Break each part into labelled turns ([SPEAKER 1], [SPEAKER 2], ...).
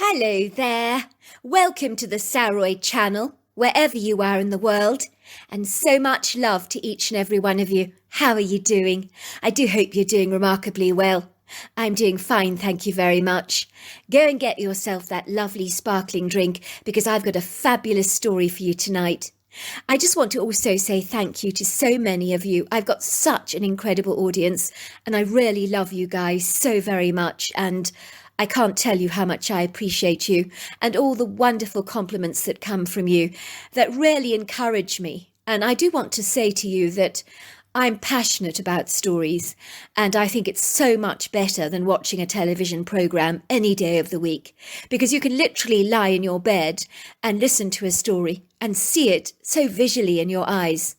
[SPEAKER 1] Hello there. Welcome to the Saroy channel, wherever you are in the world. And so much love to each and every one of you. How are you doing? I do hope you're doing remarkably well. I'm doing fine, thank you very much. Go and get yourself that lovely sparkling drink because I've got a fabulous story for you tonight. I just want to also say thank you to so many of you. I've got such an incredible audience and I really love you guys so very much, and I can't tell you how much I appreciate you and all the wonderful compliments that come from you that really encourage me. And I do want to say to you that I'm passionate about stories, and I think it's so much better than watching a television programme any day of the week, because you can literally lie in your bed and listen to a story and see it so visually in your eyes.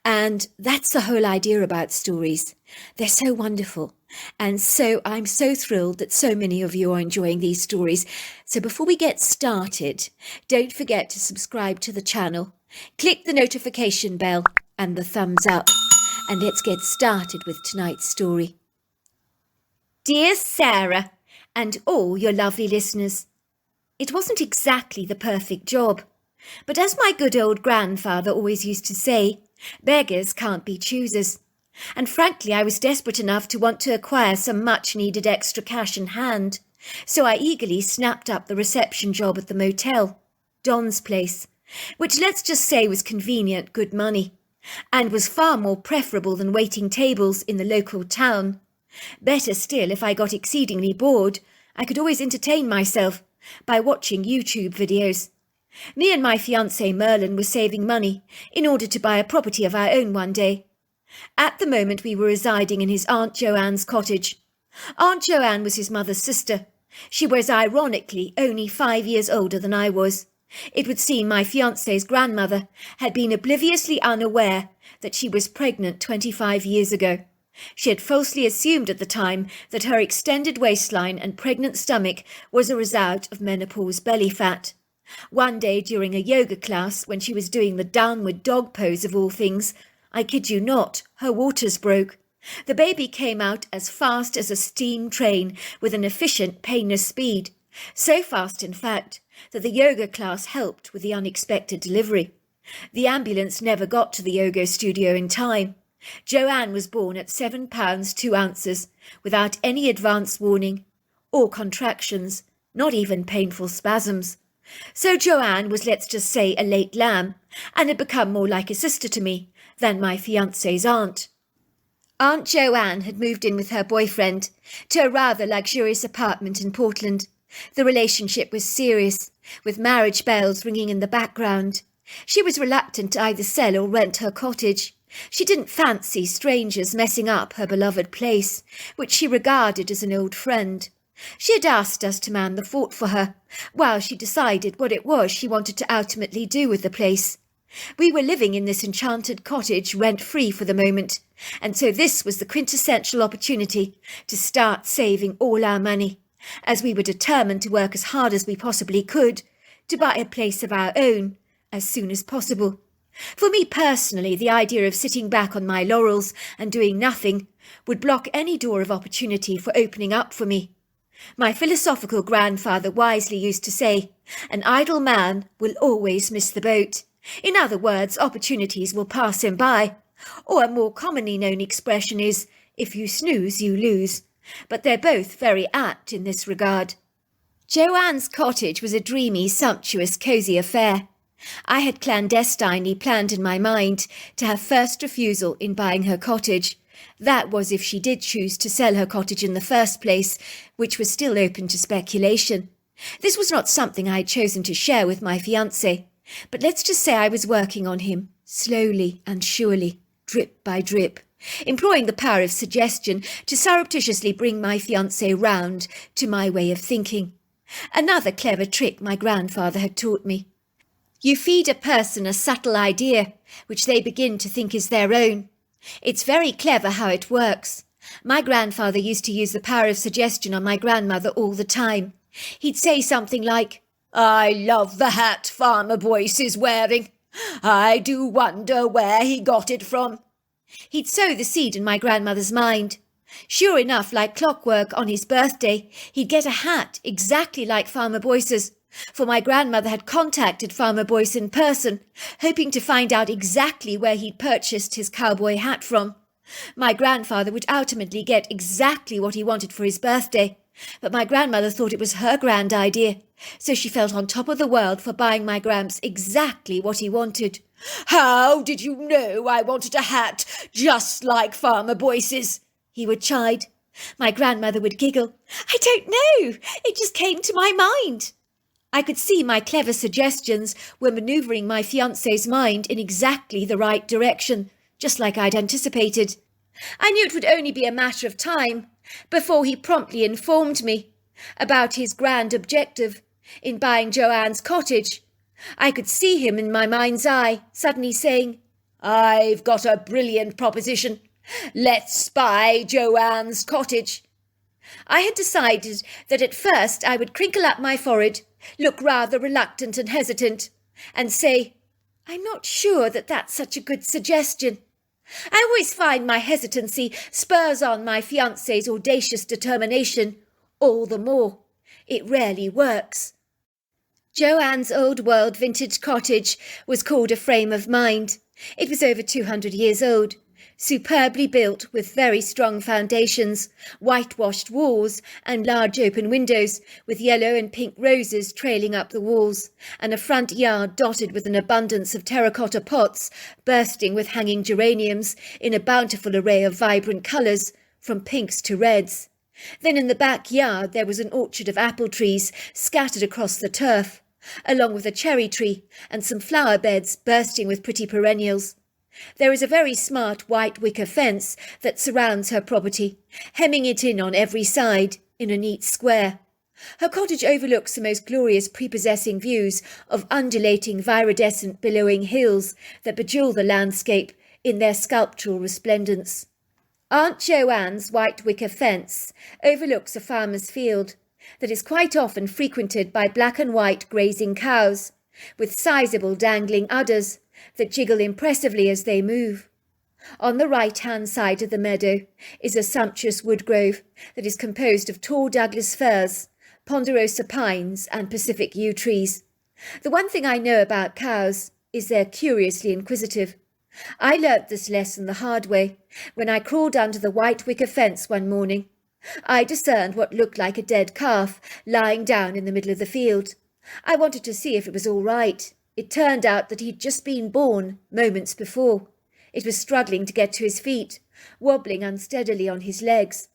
[SPEAKER 1] And that's the whole idea about stories. They're so wonderful. And so I'm so thrilled that so many of you are enjoying these stories. So before we get started, don't forget to subscribe to the channel, click the notification bell and the thumbs up. And let's get started with tonight's story. Dear Sarah, and all your lovely listeners, it wasn't exactly the perfect job, but as my good old grandfather always used to say, beggars can't be choosers. And frankly, I was desperate enough to want to acquire some much-needed extra cash in hand, so I eagerly snapped up the reception job at the motel, Don's place, which let's just say was convenient good money, and was far more preferable than waiting tables in the local town. Better still, if I got exceedingly bored, I could always entertain myself by watching YouTube videos. Me and my fiancé Merlin were saving money in order to buy a property of our own one day. At the moment we were residing in his Aunt Joanne's cottage. Aunt Joanne was his mother's sister. She was ironically only 5 years older than I was. It would seem my fiancé's grandmother had been obliviously unaware that she was pregnant 25 years ago. She had falsely assumed at the time that her extended waistline and pregnant stomach was a result of menopause belly fat. One day during a yoga class, when she was doing the downward dog pose of all things, I kid you not, her waters broke. The baby came out as fast as a steam train with an efficient, painless speed. So fast, in fact, that the yoga class helped with the unexpected delivery. The ambulance never got to the yoga studio in time. Joanne was born at 7 pounds 2 ounces, without any advance warning, or contractions, not even painful spasms. So Joanne was, let's just say, a late lamb, and had become more like a sister to me than my fiancé's aunt. Aunt Joanne had moved in with her boyfriend to a rather luxurious apartment in Portland. The relationship was serious, with marriage bells ringing in the background. She was reluctant to either sell or rent her cottage. She didn't fancy strangers messing up her beloved place, which she regarded as an old friend. She had asked us to man the fort for her, while she decided what it was she wanted to ultimately do with the place. We were living in this enchanted cottage rent-free for the moment, and so this was the quintessential opportunity to start saving all our money, as we were determined to work as hard as we possibly could to buy a place of our own as soon as possible. For me personally, the idea of sitting back on my laurels and doing nothing would block any door of opportunity for opening up for me. My philosophical grandfather wisely used to say, an idle man will always miss the boat. In other words, opportunities will pass him by. Or a more commonly known expression is, if you snooze, you lose. But they're both very apt in this regard. Joanne's cottage was a dreamy, sumptuous, cosy affair. I had clandestinely planned in my mind to have first refusal in buying her cottage. That was if she did choose to sell her cottage in the first place, which was still open to speculation. This was not something I had chosen to share with my fiancé, but let's just say I was working on him, slowly and surely, drip by drip, employing the power of suggestion to surreptitiously bring my fiancé round to my way of thinking. Another clever trick my grandfather had taught me. You feed a person a subtle idea, which they begin to think is their own. It's very clever how it works. My grandfather used to use the power of suggestion on my grandmother all the time. He'd say something like, I love the hat Farmer Boyce is wearing. I do wonder where he got it from. He'd sow the seed in my grandmother's mind. Sure enough, like clockwork, on his birthday, he'd get a hat exactly like Farmer Boyce's, for my grandmother had contacted Farmer Boyce in person, hoping to find out exactly where he'd purchased his cowboy hat from. My grandfather would ultimately get exactly what he wanted for his birthday, but my grandmother thought it was her grand idea, so she felt on top of the world for buying my Gramps exactly what he wanted. "How did you know I wanted a hat just like Farmer Boyce's?" he would chide. My grandmother would giggle. "I don't know, it just came to my mind." I could see my clever suggestions were manoeuvring my fiancé's mind in exactly the right direction, just like I'd anticipated. I knew it would only be a matter of time before he promptly informed me about his grand objective in buying Joanne's cottage. I could see him in my mind's eye, suddenly saying, "I've got a brilliant proposition. Let's buy Joanne's cottage." I had decided that at first I would crinkle up my forehead, look rather reluctant and hesitant, and say, "I'm not sure that that's such a good suggestion." I always find my hesitancy spurs on my fiancé's audacious determination all the more. It rarely works. Joanne's old world vintage cottage was called a frame of mind. It was over 200 years old, superbly built with very strong foundations, whitewashed walls and large open windows with yellow and pink roses trailing up the walls, and a front yard dotted with an abundance of terracotta pots bursting with hanging geraniums in a bountiful array of vibrant colours, from pinks to reds. Then in the backyard there was an orchard of apple trees scattered across the turf, along with a cherry tree and some flower beds bursting with pretty perennials. There is a very smart white wicker fence that surrounds her property, hemming it in on every side in a neat square. Her cottage overlooks the most glorious prepossessing views of undulating viridescent billowing hills that bejewel the landscape in their sculptural resplendence. Aunt Joanne's white wicker fence overlooks a farmer's field that is quite often frequented by black and white grazing cows, with sizable dangling udders that jiggle impressively as they move. On the right-hand side of the meadow is a sumptuous wood grove that is composed of tall Douglas firs, ponderosa pines and Pacific yew trees. The one thing I know about cows is they're curiously inquisitive. I learnt this lesson the hard way when I crawled under the white wicker fence one morning. I discerned what looked like a dead calf lying down in the middle of the field. I wanted to see if it was all right. It turned out that he'd just been born moments before. It was struggling to get to his feet, wobbling unsteadily on his legs.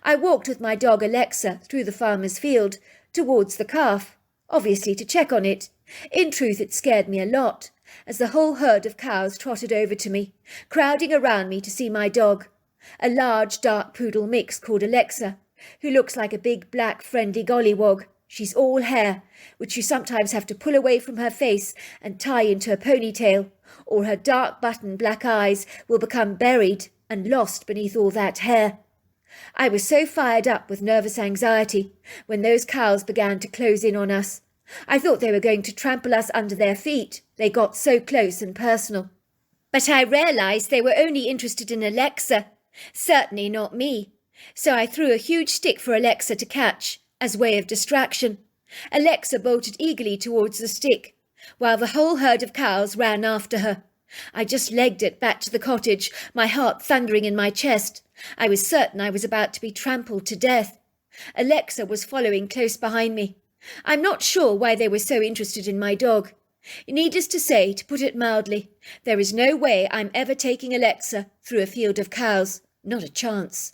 [SPEAKER 1] I walked with my dog Alexa through the farmer's field towards the calf, obviously to check on it. In truth, it scared me a lot, as the whole herd of cows trotted over to me, crowding around me to see my dog, a large dark poodle mix called Alexa, who looks like a big black friendly gollywog. She's all hair, which you sometimes have to pull away from her face and tie into a ponytail, or her dark button black eyes will become buried and lost beneath all that hair. I was so fired up with nervous anxiety when those cows began to close in on us. I thought they were going to trample us under their feet. They got so close and personal. But I realised they were only interested in Alexa, certainly not me. So I threw a huge stick for Alexa to catch, as way of distraction. Alexa bolted eagerly towards the stick, while the whole herd of cows ran after her. I just legged it back to the cottage, my heart thundering in my chest. I was certain I was about to be trampled to death. Alexa was following close behind me. I'm not sure why they were so interested in my dog. Needless to say, to put it mildly, there is no way I'm ever taking Alexa through a field of cows. Not a chance.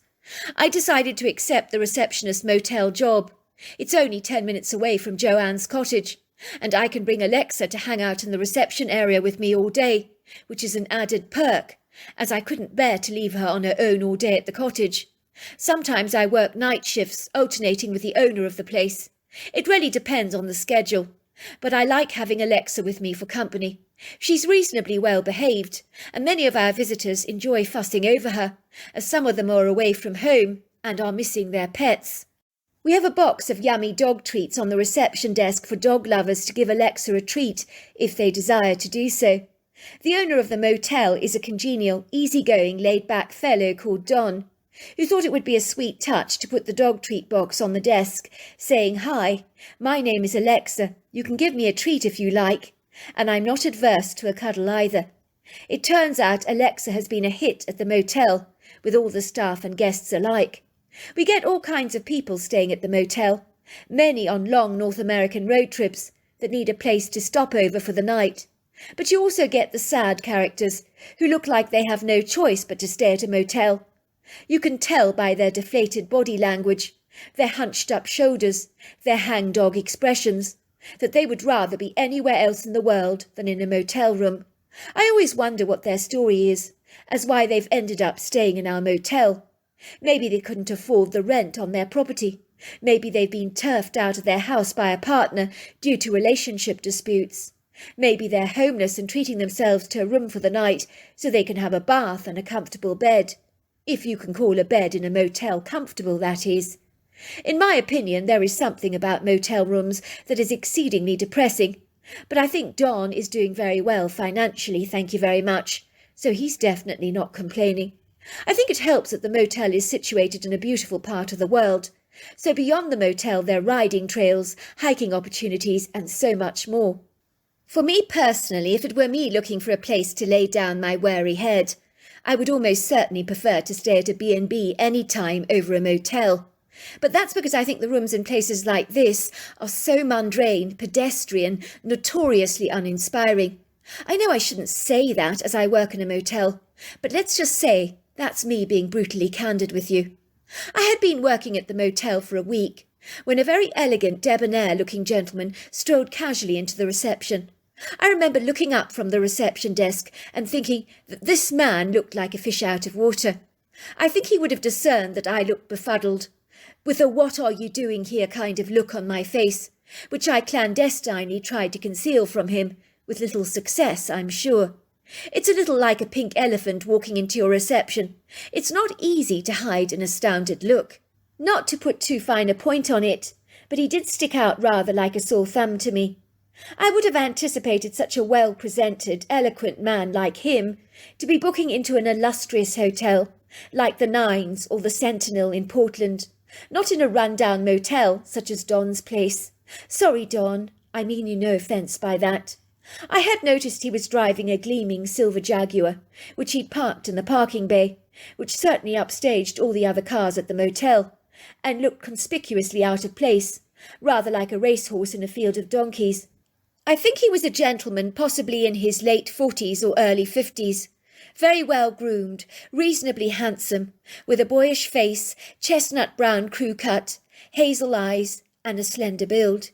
[SPEAKER 1] I decided to accept the receptionist motel job. It's only 10 minutes away from Joanne's cottage, and I can bring Alexa to hang out in the reception area with me all day, which is an added perk, as I couldn't bear to leave her on her own all day at the cottage. Sometimes I work night shifts, alternating with the owner of the place. It really depends on the schedule, but I like having Alexa with me for company. She's reasonably well behaved, and many of our visitors enjoy fussing over her, as some of them are away from home and are missing their pets. We have a box of yummy dog treats on the reception desk for dog lovers to give Alexa a treat if they desire to do so. The owner of the motel is a congenial, easygoing, laid-back fellow called Don. who thought it would be a sweet touch to put the dog treat box on the desk, saying, "Hi, my name is Alexa. You can give me a treat if you like, and I'm not adverse to a cuddle either." It turns out Alexa has been a hit at the motel, with all the staff and guests alike. We get all kinds of people staying at the motel, many on long North American road trips that need a place to stop over for the night. But you also get the sad characters, who look like they have no choice but to stay at a motel. You can tell by their deflated body language, their hunched-up shoulders, their hangdog expressions, that they would rather be anywhere else in the world than in a motel room. I always wonder what their story is, as why they've ended up staying in our motel. Maybe they couldn't afford the rent on their property. Maybe they've been turfed out of their house by a partner due to relationship disputes. Maybe they're homeless and treating themselves to a room for the night so they can have a bath and a comfortable bed. If you can call a bed in a motel comfortable, that is. In my opinion, there is something about motel rooms that is exceedingly depressing, but I think Don is doing very well financially, thank you very much, so he's definitely not complaining. I think it helps that the motel is situated in a beautiful part of the world, so beyond the motel there are riding trails, hiking opportunities, and so much more. For me personally, if it were me looking for a place to lay down my weary head, I would almost certainly prefer to stay at a B&B any time over a motel. But that's because I think the rooms in places like this are so mundane, pedestrian, notoriously uninspiring. I know I shouldn't say that as I work in a motel, but let's just say that's me being brutally candid with you. I had been working at the motel for a week when a very elegant, debonair-looking gentleman strolled casually into the reception. I remember looking up from the reception desk and thinking that this man looked like a fish out of water. I think he would have discerned that I looked befuddled, with a "what are you doing here" kind of look on my face, which I clandestinely tried to conceal from him, with little success, I'm sure. It's a little like a pink elephant walking into your reception. It's not easy to hide an astounded look. Not to put too fine a point on it, but he did stick out rather like a sore thumb to me. I would have anticipated such a well-presented, eloquent man like him to be booking into an illustrious hotel, like the Nines or the Sentinel in Portland, not in a run-down motel such as Don's place. Sorry, Don, I mean you no offence by that. I had noticed he was driving a gleaming silver Jaguar, which he'd parked in the parking bay, which certainly upstaged all the other cars at the motel, and looked conspicuously out of place, rather like a racehorse in a field of donkeys. I think he was a gentleman, possibly in his late 40s or early 50s, very well groomed, reasonably handsome, with a boyish face, chestnut brown crew cut, hazel eyes, and a slender build.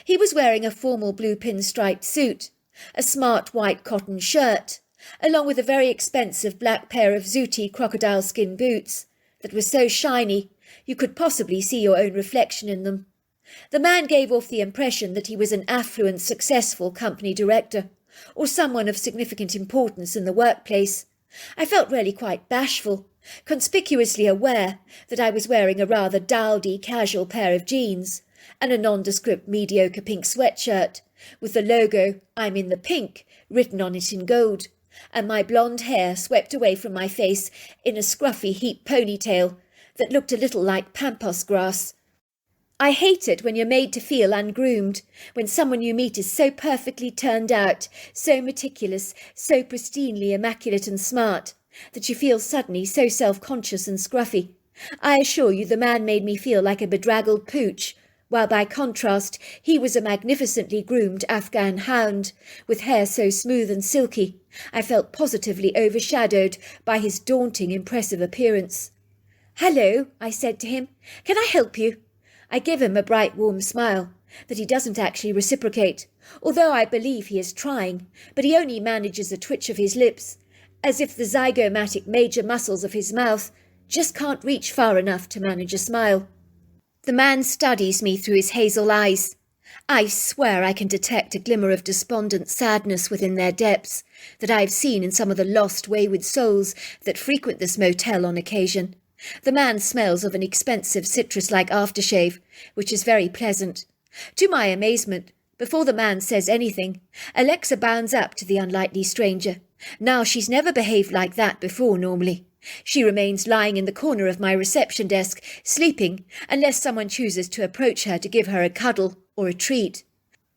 [SPEAKER 1] He was wearing a formal blue pinstriped suit, a smart white cotton shirt, along with a very expensive black pair of zooty crocodile skin boots that were so shiny you could possibly see your own reflection in them. The man gave off the impression that he was an affluent, successful company director, or someone of significant importance in the workplace. I felt really quite bashful, conspicuously aware that I was wearing a rather dowdy, casual pair of jeans, and a nondescript mediocre pink sweatshirt, with the logo "I'm in the pink" written on it in gold, and my blonde hair swept away from my face in a scruffy heap ponytail that looked a little like pampas grass. I hate it when you're made to feel ungroomed, when someone you meet is so perfectly turned out, so meticulous, so pristinely immaculate and smart, that you feel suddenly so self-conscious and scruffy. I assure you the man made me feel like a bedraggled pooch, while by contrast he was a magnificently groomed Afghan hound, with hair so smooth and silky, I felt positively overshadowed by his daunting, impressive appearance. "Hello," I said to him. "Can I help you?" I give him a bright, warm smile that he doesn't actually reciprocate, although I believe he is trying, but he only manages a twitch of his lips, as if the zygomatic major muscles of his mouth just can't reach far enough to manage a smile. The man studies me through his hazel eyes. I swear I can detect a glimmer of despondent sadness within their depths that I have seen in some of the lost, wayward souls that frequent this motel on occasion. The man smells of an expensive citrus-like aftershave, which is very pleasant. To my amazement, before the man says anything, Alexa bounds up to the unlikely stranger. Now, she's never behaved like that before normally. She remains lying in the corner of my reception desk, sleeping, unless someone chooses to approach her to give her a cuddle or a treat.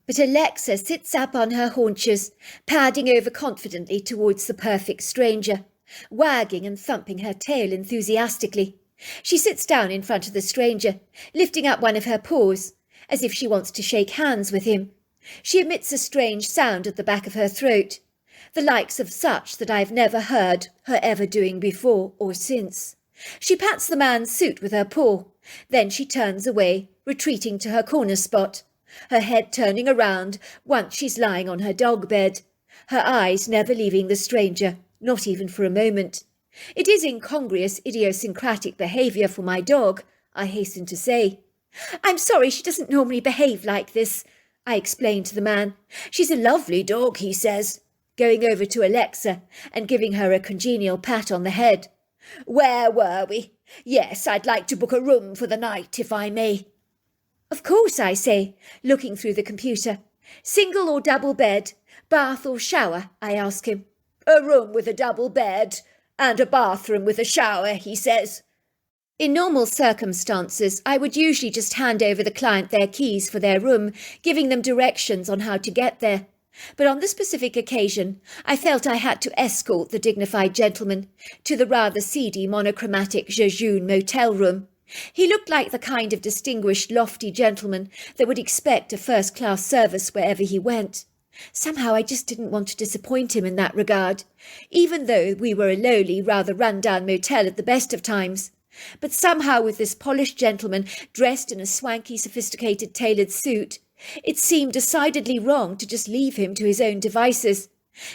[SPEAKER 1] But Alexa sits up on her haunches, padding over confidently towards the perfect stranger, wagging and thumping her tail enthusiastically. She sits down in front of the stranger, lifting up one of her paws, as if she wants to shake hands with him. She emits a strange sound at the back of her throat, the likes of such that I've never heard her ever doing before or since. She pats the man's suit with her paw, then she turns away, retreating to her corner spot, her head turning around once she's lying on her dog bed, her eyes never leaving the stranger, not even for a moment. It is incongruous, idiosyncratic behaviour for my dog, I hasten to say. I'm sorry, she doesn't normally behave like this, I explained to the man. She's a lovely dog, he says, going over to Alexa and giving her a congenial pat on the head. Where were we? Yes, I'd like to book a room for the night, if I may. Of course, I say, looking through the computer. Single or double bed, bath or shower, I ask him. A room with a double bed and a bathroom with a shower, he says. In normal circumstances, I would usually just hand over the client their keys for their room, giving them directions on how to get there. But on this specific occasion, I felt I had to escort the dignified gentleman to the rather seedy monochromatic jejune motel room. He looked like the kind of distinguished, lofty gentleman that would expect a first-class service wherever he went. Somehow I just didn't want to disappoint him in that regard, even though we were a lowly, rather run-down motel at the best of times. But somehow with this polished gentleman dressed in a swanky, sophisticated tailored suit, it seemed decidedly wrong to just leave him to his own devices.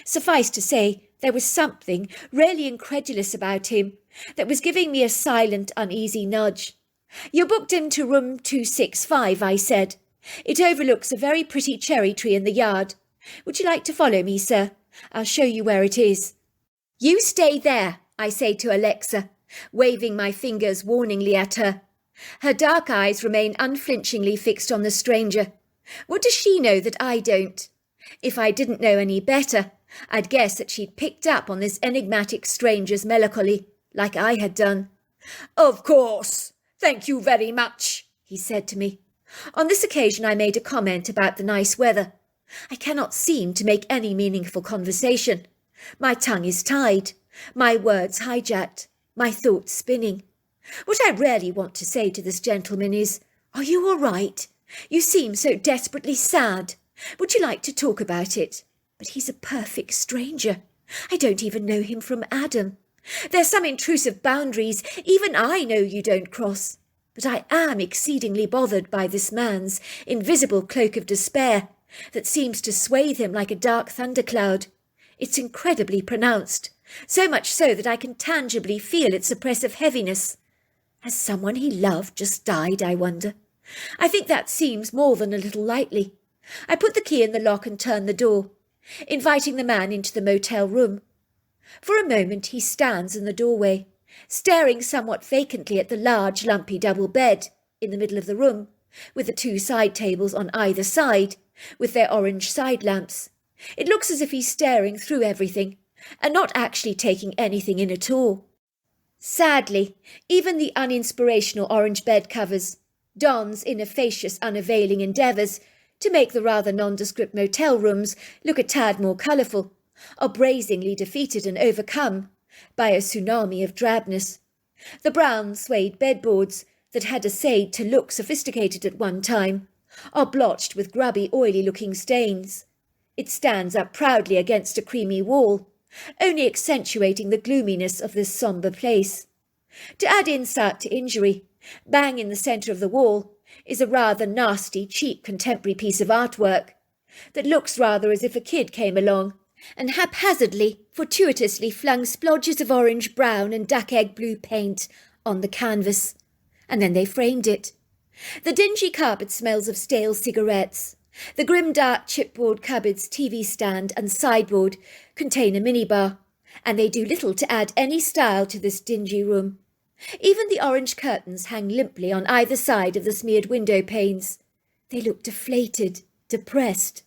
[SPEAKER 1] Suffice to say, there was something really incredulous about him that was giving me a silent, uneasy nudge. You're booked into room 265, I said. It overlooks a very pretty cherry tree in the yard. Would you like to follow me, sir? I'll show you where it is. You stay there, I say to Alexa, waving my fingers warningly at her. Her dark eyes remain unflinchingly fixed on the stranger. What does she know that I don't? If I didn't know any better, I'd guess that she'd picked up on this enigmatic stranger's melancholy, like I had done. Of course. Thank you very much, he said to me. On this occasion I made a comment about the nice weather. I cannot seem to make any meaningful conversation. My tongue is tied, my words hijacked, my thoughts spinning. What I really want to say to this gentleman is, are you all right? You seem so desperately sad. Would you like to talk about it? But he's a perfect stranger. I don't even know him from Adam. There's some intrusive boundaries even I know you don't cross. But I am exceedingly bothered by this man's invisible cloak of despair that seems to swathe him like a dark thundercloud. It's incredibly pronounced, so much so that I can tangibly feel its oppressive heaviness. Has someone he loved just died, I wonder? I think that seems more than a little likely. I put the key in the lock and turn the door, inviting the man into the motel room. For a moment he stands in the doorway, staring somewhat vacantly at the large, lumpy double bed in the middle of the room, with the two side tables on either side, with their orange side lamps. It looks as if he's staring through everything, and not actually taking anything in at all. Sadly, even the uninspirational orange bed covers, Don's ineffacious, unavailing endeavours to make the rather nondescript motel rooms look a tad more colourful, are brazenly defeated and overcome by a tsunami of drabness. The brown suede bedboards that had essayed to look sophisticated at one time are blotched with grubby, oily-looking stains. It stands up proudly against a creamy wall, only accentuating the gloominess of this sombre place. To add insult to injury, bang in the centre of the wall is a rather nasty, cheap contemporary piece of artwork that looks rather as if a kid came along and haphazardly, fortuitously flung splodges of orange, brown and duck-egg blue paint on the canvas, and then they framed it. The dingy carpet smells of stale cigarettes. The grim dark chipboard cupboards, TV stand and sideboard contain a minibar, and they do little to add any style to this dingy room. Even the orange curtains hang limply on either side of the smeared window panes. They look deflated, depressed.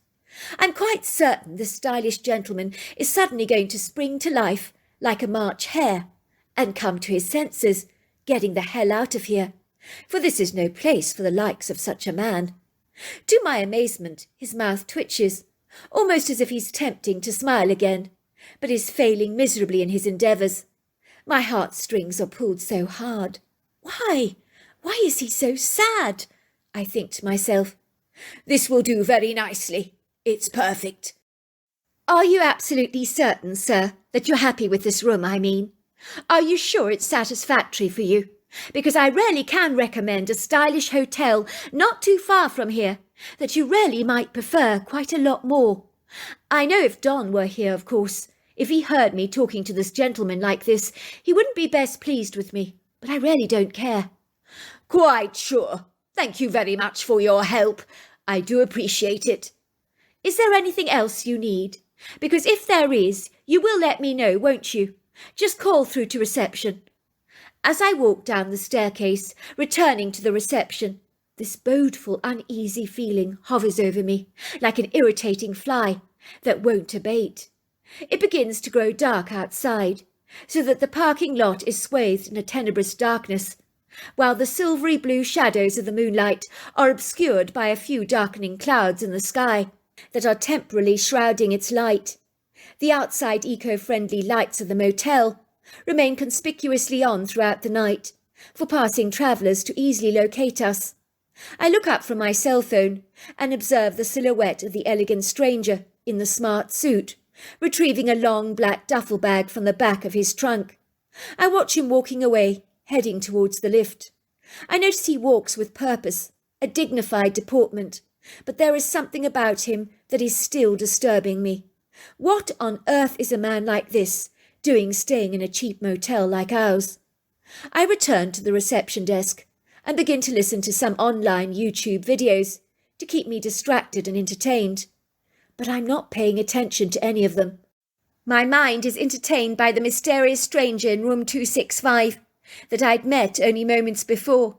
[SPEAKER 1] I'm quite certain this stylish gentleman is suddenly going to spring to life like a March hare and come to his senses, getting the hell out of here, for this is no place for the likes of such a man. To my amazement, his mouth twitches, almost as if he's tempting to smile again, but is failing miserably in his endeavours. My heartstrings are pulled so hard. Why? Why is he so sad? I think to myself. This will do very nicely. It's perfect. Are you absolutely certain, sir, that you're happy with this room, I mean? Are you sure it's satisfactory for you? Because I really can recommend a stylish hotel not too far from here that you really might prefer quite a lot more. I know if Don were here, of course, if he heard me talking to this gentleman like this, he wouldn't be best pleased with me, but I really don't care. Quite sure. Thank you very much for your help. I do appreciate it. Is there anything else you need? Because if there is, you will let me know, won't you? Just call through to reception. As I walk down the staircase, returning to the reception, this bodeful, uneasy feeling hovers over me, like an irritating fly that won't abate. It begins to grow dark outside, so that the parking lot is swathed in a tenebrous darkness, while the silvery blue shadows of the moonlight are obscured by a few darkening clouds in the sky that are temporarily shrouding its light. The outside eco-friendly lights of the motel remain conspicuously on throughout the night, for passing travellers to easily locate us. I look up from my cell phone and observe the silhouette of the elegant stranger in the smart suit, retrieving a long black duffel bag from the back of his trunk. I watch him walking away, heading towards the lift. I notice he walks with purpose, a dignified deportment, but there is something about him that is still disturbing me. What on earth is a man like this doing staying in a cheap motel like ours? I return to the reception desk and begin to listen to some online YouTube videos to keep me distracted and entertained. But I'm not paying attention to any of them. My mind is entertained by the mysterious stranger in room 265 that I'd met only moments before,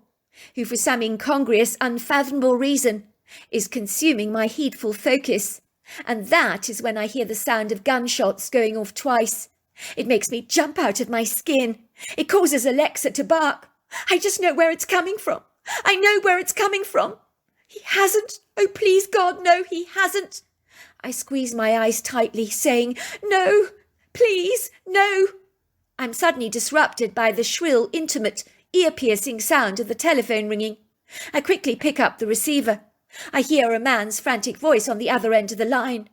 [SPEAKER 1] who for some incongruous, unfathomable reason is consuming my heedful focus. And that is when I hear the sound of gunshots going off twice. It makes me jump out of my skin. It causes Alexa to bark. I just know where it's coming from. I know where it's coming from. He hasn't. Oh, please, God, no, he hasn't. I squeeze my eyes tightly, saying, no, please, no. I'm suddenly disrupted by the shrill, intimate, ear-piercing sound of the telephone ringing. I quickly pick up the receiver. I hear a man's frantic voice on the other end of the line.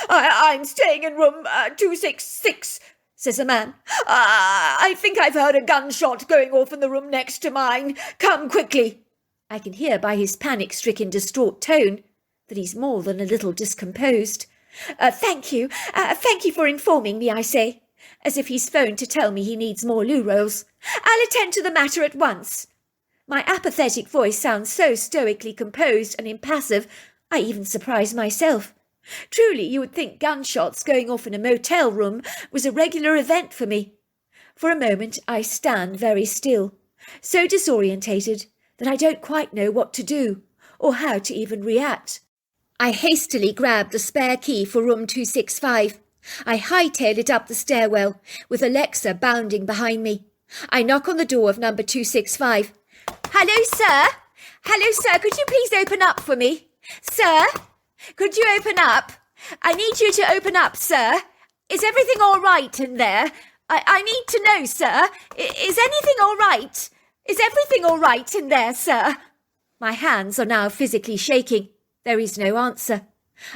[SPEAKER 1] I'm staying in room 266, says the man. I think I've heard a gunshot going off in the room next to mine. Come quickly. I can hear by his panic-stricken, distraught tone that he's more than a little discomposed. Thank you. Thank you for informing me, I say, as if he's phoned to tell me he needs more loo rolls. I'll attend to the matter at once. My apathetic voice sounds so stoically composed and impassive, I even surprise myself. Truly, you would think gunshots going off in a motel room was a regular event for me. For a moment, I stand very still, so disorientated that I don't quite know what to do, or how to even react. I hastily grab the spare key for room 265. I hightail it up the stairwell, with Alexa bounding behind me. I knock on the door of number 265. Hello, sir. Hello, sir. Could you please open up for me? Sir, could you open up? I need you to open up, sir. Is everything all right in there? I need to know, sir. Is anything all right? Is everything all right in there, sir? My hands are now physically shaking. There is no answer.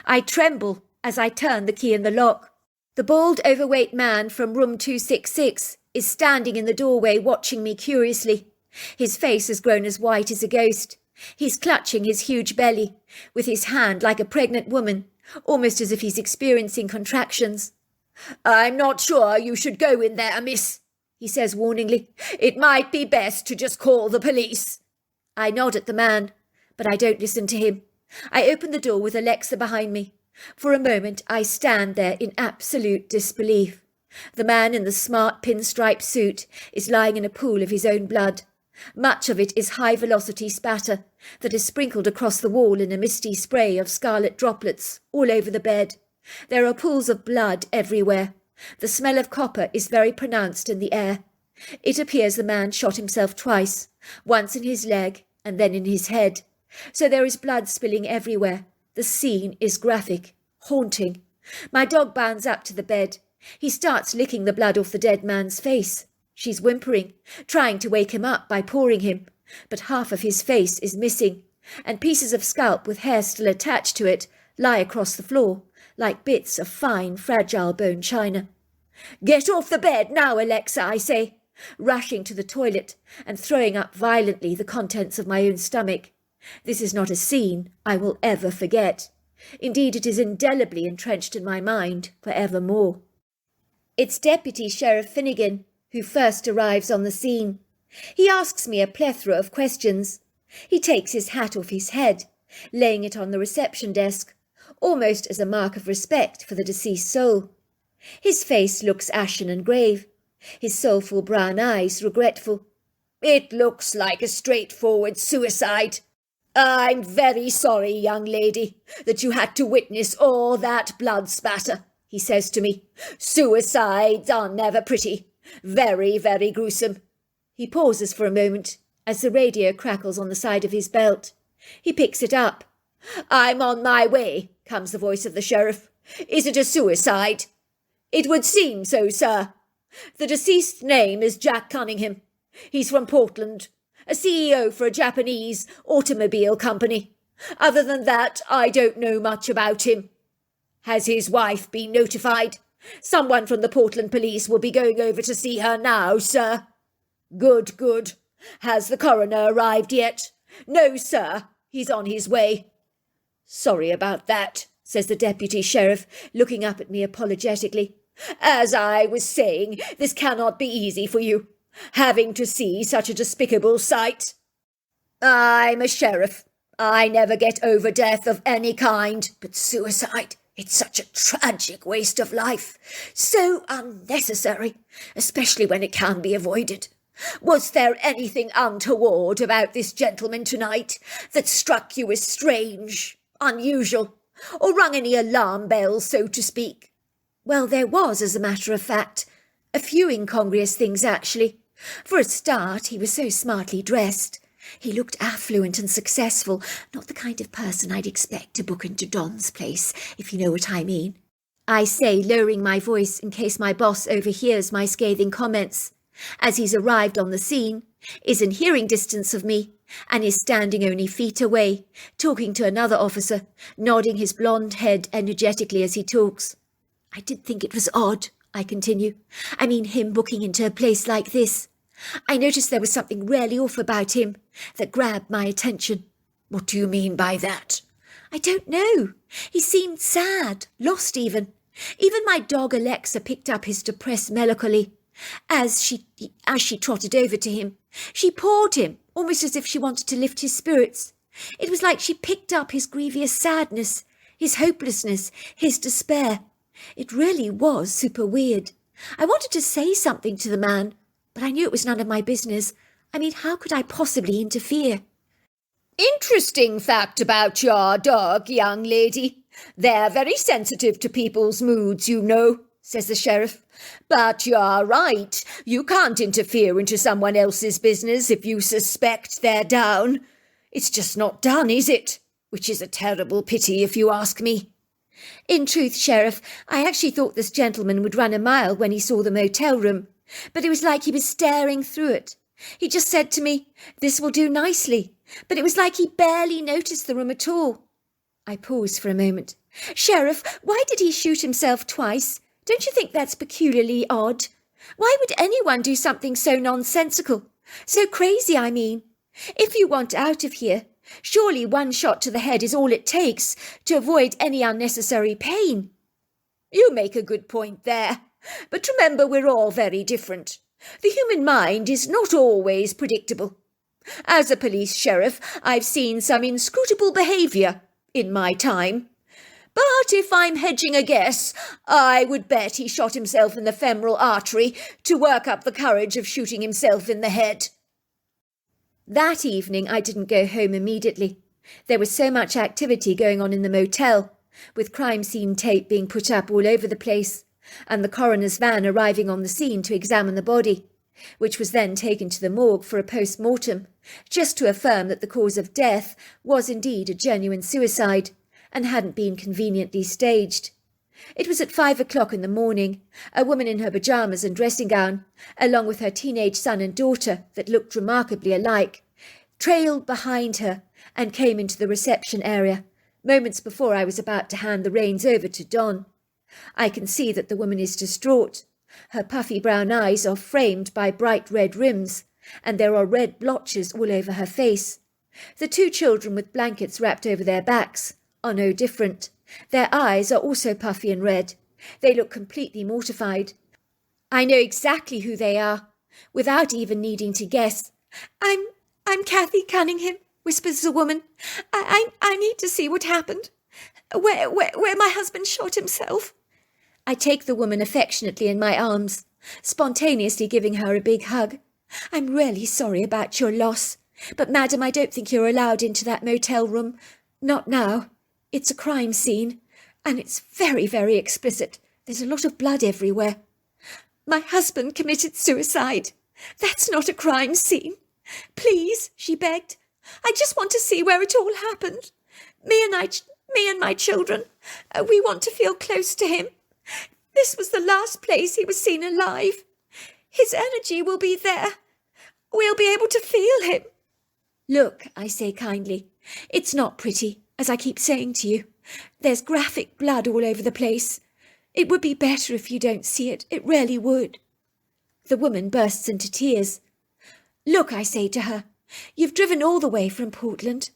[SPEAKER 1] I tremble as I turn the key in the lock. The bald, overweight man from room 266 is standing in the doorway watching me curiously. His face has grown as white as a ghost. He's clutching his huge belly, with his hand like a pregnant woman, almost as if he's experiencing contractions. I'm not sure you should go in there, miss, he says warningly. It might be best to just call the police. I nod at the man, but I don't listen to him. I open the door with Alexa behind me. For a moment I stand there in absolute disbelief. The man in the smart pinstripe suit is lying in a pool of his own blood. Much of it is high-velocity spatter that is sprinkled across the wall in a misty spray of scarlet droplets all over the bed. There are pools of blood everywhere. The smell of copper is very pronounced in the air. It appears the man shot himself twice, once in his leg and then in his head. So there is blood spilling everywhere. The scene is graphic, haunting. My dog bounds up to the bed. He starts licking the blood off the dead man's face. She's whimpering, trying to wake him up by pawing him, but half of his face is missing, and pieces of scalp with hair still attached to it lie across the floor, like bits of fine, fragile bone china. "Get off the bed now, Alexa," I say, rushing to the toilet and throwing up violently the contents of my own stomach. This is not a scene I will ever forget. Indeed, it is indelibly entrenched in my mind for evermore. It's Deputy Sheriff Finnegan who first arrives on the scene. He asks me a plethora of questions. He takes his hat off his head, laying it on the reception desk, almost as a mark of respect for the deceased soul. His face looks ashen and grave, his soulful brown eyes regretful. "It looks like a straightforward suicide. I'm very sorry, young lady, that you had to witness all that blood spatter," he says to me. "Suicides are never pretty. Very, very gruesome." He pauses for a moment as the radio crackles on the side of his belt. He picks it up. "I'm on my way," comes the voice of the sheriff. "Is it a suicide?" "It would seem so, sir. The deceased's name is Jack Cunningham. He's from Portland, a CEO for a Japanese automobile company. Other than that, I don't know much about him." "Has his wife been notified?" "Someone from the Portland police will be going over to see her now, sir." "Good, good. Has the coroner arrived yet?" "No, sir. He's on his way." "Sorry about that," says the deputy sheriff, looking up at me apologetically. "As I was saying, this cannot be easy for you, having to see such a despicable sight. I'm a sheriff. I never get over death of any kind, but suicide, it's such a tragic waste of life. So unnecessary, especially when it can be avoided. Was there anything untoward about this gentleman tonight that struck you as strange, unusual, or rung any alarm bells, so to speak?" "Well, there was, as a matter of fact. A few incongruous things, actually. For a start, he was so smartly dressed. He looked affluent and successful, not the kind of person I'd expect to book into Don's place, if you know what I mean," I say, lowering my voice in case my boss overhears my scathing comments, as he's arrived on the scene, is in hearing distance of me, and is standing only feet away, talking to another officer, nodding his blonde head energetically as he talks. "I did think it was odd," I continue. "I mean, him booking into a place like this. I noticed there was something really off about him that grabbed my attention." "What do you mean by that?" "I don't know. He seemed sad, lost even. Even my dog Alexa picked up his depressed melancholy. As she trotted over to him, she pawed him, almost as if she wanted to lift his spirits. It was like she picked up his grievous sadness, his hopelessness, his despair. It really was super weird. I wanted to say something to the man, but I knew it was none of my business. I mean, how could I possibly interfere?" "Interesting fact about your dog, young lady. They're very sensitive to people's moods, you know," says the sheriff. "But you're right. You can't interfere into someone else's business if you suspect they're down. It's just not done, is it? Which is a terrible pity, if you ask me." "In truth, Sheriff, I actually thought this gentleman would run a mile when he saw the motel room, but it was like he was staring through it. He just said to me, 'This will do nicely,' but it was like he barely noticed the room at all." I paused for a moment. "Sheriff, why did he shoot himself twice? Don't you think that's peculiarly odd? Why would anyone do something so nonsensical? So crazy, I mean. If you want out of here, surely one shot to the head is all it takes to avoid any unnecessary pain." "You make a good point there. But remember, we're all very different. The human mind is not always predictable. As a police sheriff, I've seen some inscrutable behaviour in my time. But if I'm hedging a guess, I would bet he shot himself in the femoral artery to work up the courage of shooting himself in the head." That evening I didn't go home immediately. There was so much activity going on in the motel, with crime scene tape being put up all over the place, and the coroner's van arriving on the scene to examine the body. which was then taken to the morgue for a post-mortem, just to affirm that the cause of death was indeed a genuine suicide and hadn't been conveniently staged. It was at 5 o'clock in the morning. A woman in her pyjamas and dressing gown, along with her teenage son and daughter that looked remarkably alike, trailed behind her and came into the reception area, moments before I was about to hand the reins over to Don. I can see that the woman is distraught. Her puffy brown eyes are framed by bright red rims, and there are red blotches all over her face. The two children with blankets wrapped over their backs are no different. Their eyes are also puffy and red. They look completely mortified. I know exactly who they are, without even needing to guess. I'm Kathy Cunningham, whispers the woman. I need to see what happened. Where my husband shot himself. I take the woman affectionately in my arms, spontaneously giving her a big hug. I'm really sorry about your loss, but madam, I don't think you're allowed into that motel room. Not now. It's a crime scene, and it's very, very explicit. There's a lot of blood everywhere. My husband committed suicide. That's not a crime scene. Please, she begged. I just want to see where it all happened. Me and my children, we want to feel close to him. This was the last place he was seen alive. His energy will be there. We'll be able to feel him. Look, I say kindly, it's not pretty, as I keep saying to you. There's graphic blood all over the place. It would be better if you don't see it. It really would. The woman bursts into tears. Look, I say to her, you've driven all the way from Portland.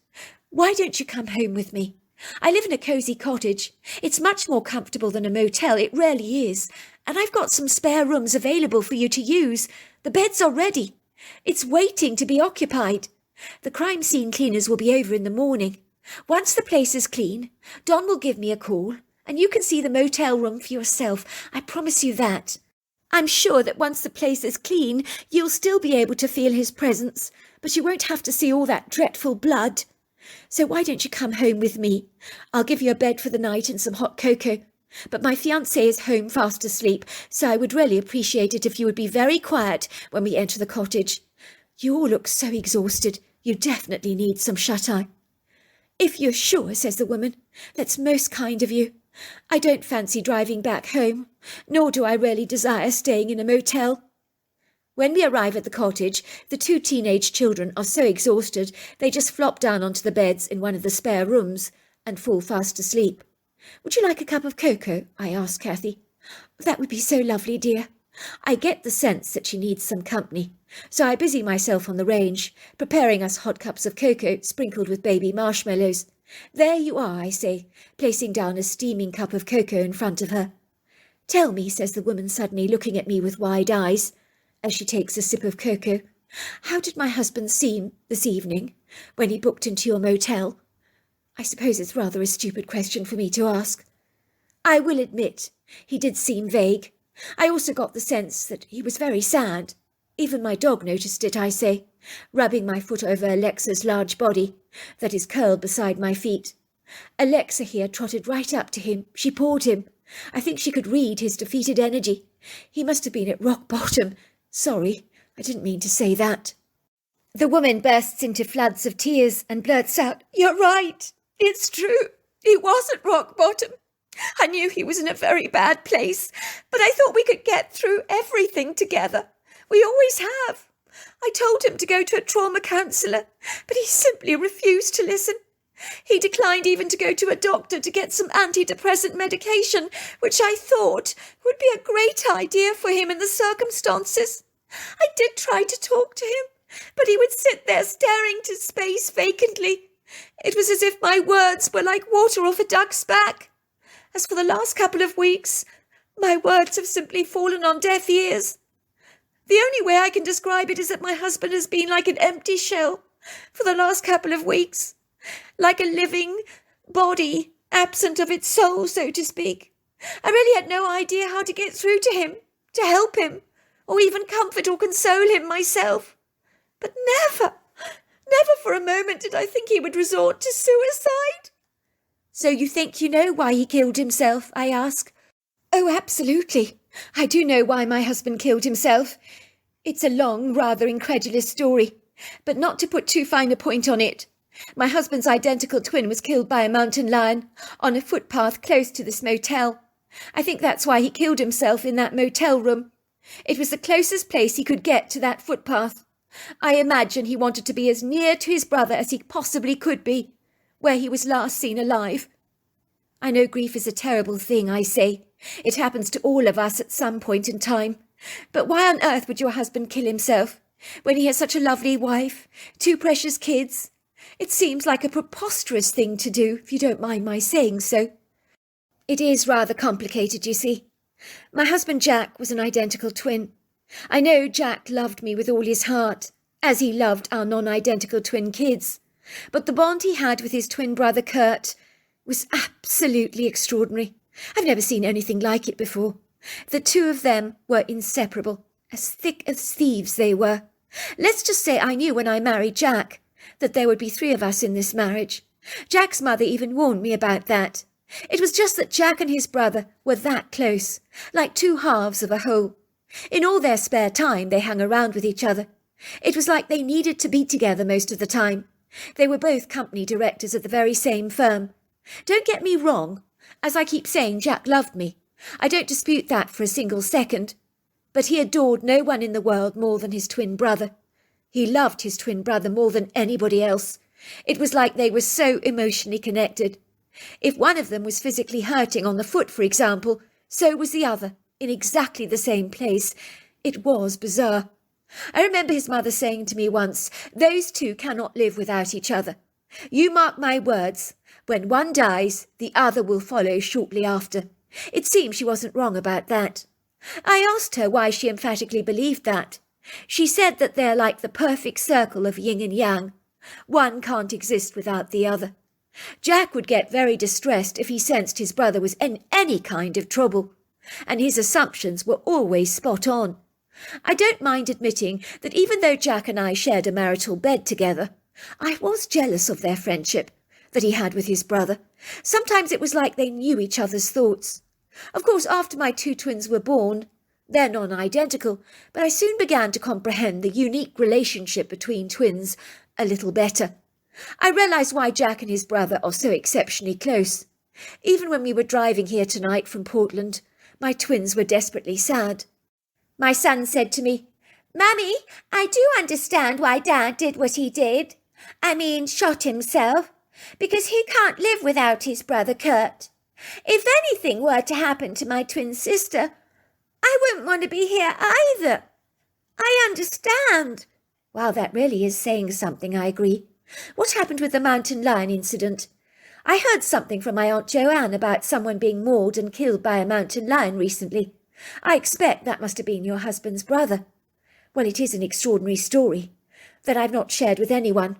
[SPEAKER 1] Why don't you come home with me? I live in a cosy cottage. It's much more comfortable than a motel, it really is. And I've got some spare rooms available for you to use. The beds are ready. It's waiting to be occupied. The crime scene cleaners will be over in the morning. Once the place is clean, Don will give me a call, and you can see the motel room for yourself. I promise you that. I'm sure that once the place is clean, you'll still be able to feel his presence, but you won't have to see all that dreadful blood. So why don't you come home with me? I'll give you a bed for the night and some hot cocoa. But my fiancé is home fast asleep, so I would really appreciate it if you would be very quiet when we enter the cottage. You all look so exhausted. You definitely need some shut-eye. If you're sure, says the woman, that's most kind of you. I don't fancy driving back home, nor do I really desire staying in a motel. When we arrive at the cottage, the two teenage children are so exhausted they just flop down onto the beds in one of the spare rooms and fall fast asleep. Would you like a cup of cocoa? I ask Kathy. That would be so lovely, dear. I get the sense that she needs some company, so I busy myself on the range, preparing us hot cups of cocoa sprinkled with baby marshmallows. There you are, I say, placing down a steaming cup of cocoa in front of her. Tell me, says the woman suddenly, looking at me with wide eyes, as she takes a sip of cocoa, how did my husband seem this evening, when he booked into your motel? I suppose it's rather a stupid question for me to ask. I will admit, he did seem vague. I also got the sense that he was very sad. Even my dog noticed it, I say, rubbing my foot over Alexa's large body that is curled beside my feet. Alexa here trotted right up to him. She pawed him. I think she could read his defeated energy. He must have been at rock bottom. Sorry, I didn't mean to say that. The woman bursts into floods of tears and blurts out, You're right. It's true. He was at rock bottom. I knew he was in a very bad place, but I thought we could get through everything together. We always have. I told him to go to a trauma counsellor, but he simply refused to listen. He declined even to go to a doctor to get some antidepressant medication, which I thought would be a great idea for him in the circumstances. I did try to talk to him, but he would sit there staring into space vacantly. It was as if my words were like water off a duck's back. As for the last couple of weeks, my words have simply fallen on deaf ears. The only way I can describe it is that my husband has been like an empty shell for the last couple of weeks, like a living body, absent of its soul, so to speak. I really had no idea how to get through to him, to help him, or even comfort or console him myself. But never for a moment did I think he would resort to suicide. So you think you know why he killed himself? I ask. Oh, absolutely. I do know why my husband killed himself. It's a long, rather incredulous story, but not to put too fine a point on it. My husband's identical twin was killed by a mountain lion on a footpath close to this motel. I think that's why he killed himself in that motel room. It was the closest place he could get to that footpath. I imagine he wanted to be as near to his brother as he possibly could be, where he was last seen alive. I know grief is a terrible thing, I say. It happens to all of us at some point in time. But why on earth would your husband kill himself, when he has such a lovely wife, 2 precious kids? It seems like a preposterous thing to do, if you don't mind my saying so. It is rather complicated, you see. My husband Jack was an identical twin. I know Jack loved me with all his heart, as he loved our non-identical twin kids. But the bond he had with his twin brother Kurt was absolutely extraordinary. I've never seen anything like it before. The 2 of them were inseparable, as thick as thieves they were. Let's just say I knew when I married Jack that there would be 3 of us in this marriage. Jack's mother even warned me about that. It was just that Jack and his brother were that close, like 2 halves of a whole. In all their spare time they hung around with each other. It was like they needed to be together most of the time. They were both company directors at the very same firm. Don't get me wrong. As I keep saying, Jack loved me. I don't dispute that for a single second. But he adored no one in the world more than his twin brother. He loved his twin brother more than anybody else. It was like they were so emotionally connected. If one of them was physically hurting on the foot, for example, so was the other, in exactly the same place. It was bizarre. I remember his mother saying to me once, "Those 2 cannot live without each other. You mark my words, when one dies, the other will follow shortly after." It seems she wasn't wrong about that. I asked her why she emphatically believed that. She said that they're like the perfect circle of yin and yang. One can't exist without the other. Jack would get very distressed if he sensed his brother was in any kind of trouble, and his assumptions were always spot on. I don't mind admitting that even though Jack and I shared a marital bed together, I was jealous of their friendship that he had with his brother. Sometimes it was like they knew each other's thoughts. Of course, after my 2 twins were born, they're non-identical, but I soon began to comprehend the unique relationship between twins a little better. I realised why Jack and his brother are so exceptionally close. Even when we were driving here tonight from Portland, my twins were desperately sad. My son said to me, "Mummy, I do understand why Dad did what he did. I mean, shot himself, because he can't live without his brother Kurt. If anything were to happen to my twin sister, I wouldn't want to be here either. I understand." Wow, that really is saying something, I agree. What happened with the mountain lion incident? I heard something from my Aunt Joanne about someone being mauled and killed by a mountain lion recently. I expect that must have been your husband's brother. Well, it is an extraordinary story that I've not shared with anyone,